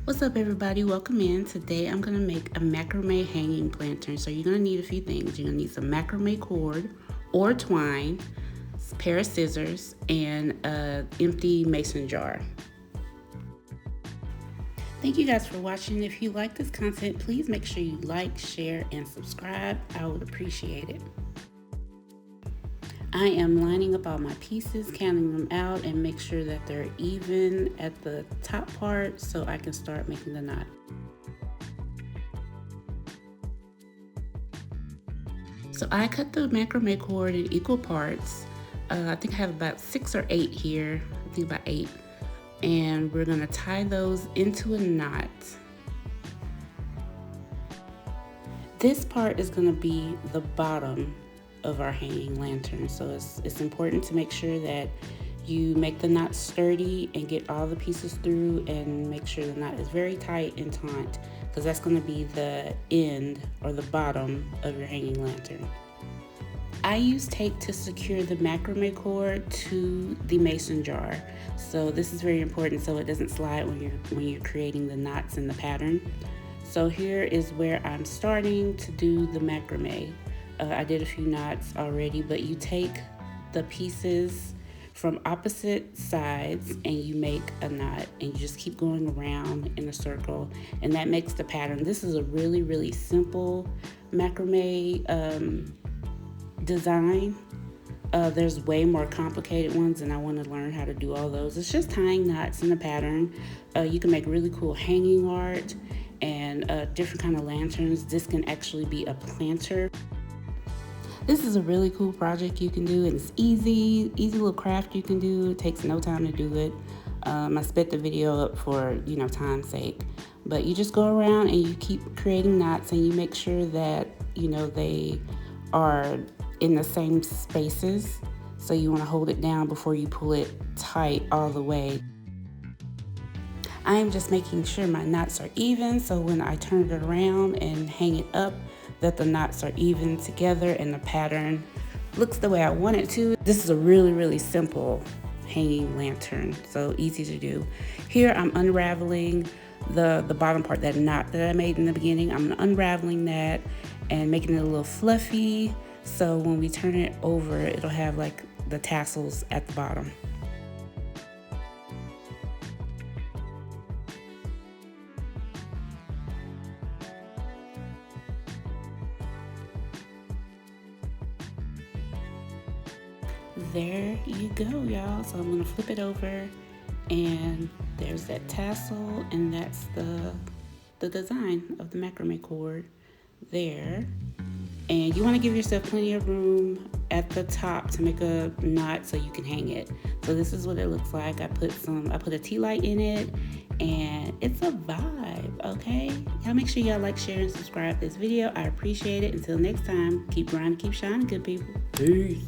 What's up, everybody? Welcome in. Today I'm going to make a macrame hanging lantern. So you're going to need a few things. You're going to need some macrame cord or twine, a pair of scissors, and an empty mason jar. Thank you guys for watching. If you like this content, please make sure you like, share, and subscribe. I would appreciate it. I am lining up all my pieces, counting them out, and make sure that they're even at the top part so I can start making the knot. So I cut the macrame cord in equal parts. I think I have about 6 or 8 here. I think about 8. And we're gonna tie those into a knot. This part is gonna be the bottom of our hanging lantern, so it's important to make sure that you make the knot sturdy and get all the pieces through, and make sure the knot is very tight and taut, because that's going to be the end or the bottom of your hanging lantern. I use tape to secure the macrame cord to the mason jar, so this is very important so it doesn't slide when you're creating the knots in the pattern. So here is where I'm starting to do the macrame. I did a few knots already, but you take the pieces from opposite sides and you make a knot, and you just keep going around in a circle, and that makes the pattern. This is a really simple macrame design. There's way more complicated ones, and I want to learn how to do all those. It's just tying knots in the pattern. You can make really cool hanging art and different kind of lanterns. This can actually be a planter. This is a really cool project you can do, and it's easy little craft you can do. It takes no time to do it. I sped the video up for time's sake, but you just go around and you keep creating knots, and you make sure that they are in the same spaces. So you want to hold it down before you pull it tight all the way. I am just making sure my knots are even, so when I turn it around and hang it up, that the knots are even together and the pattern looks the way I want it to. This is a really simple hanging lantern, so easy to do. Here I'm unraveling the bottom part, that knot that I made in the beginning. I'm unraveling that and making it a little fluffy, so when we turn it over, it'll have like the tassels at the bottom. There you go, y'all. So I'm gonna flip it over, and there's that tassel, and that's the design of the macrame cord there. And you want to give yourself plenty of room at the top to make a knot so you can hang it. So this is what it looks like. I put a tea light in it, and it's a vibe. Okay, y'all make sure y'all like, share, and subscribe this video. I appreciate it. Until next time, keep grinding, keep shining, good people. Peace.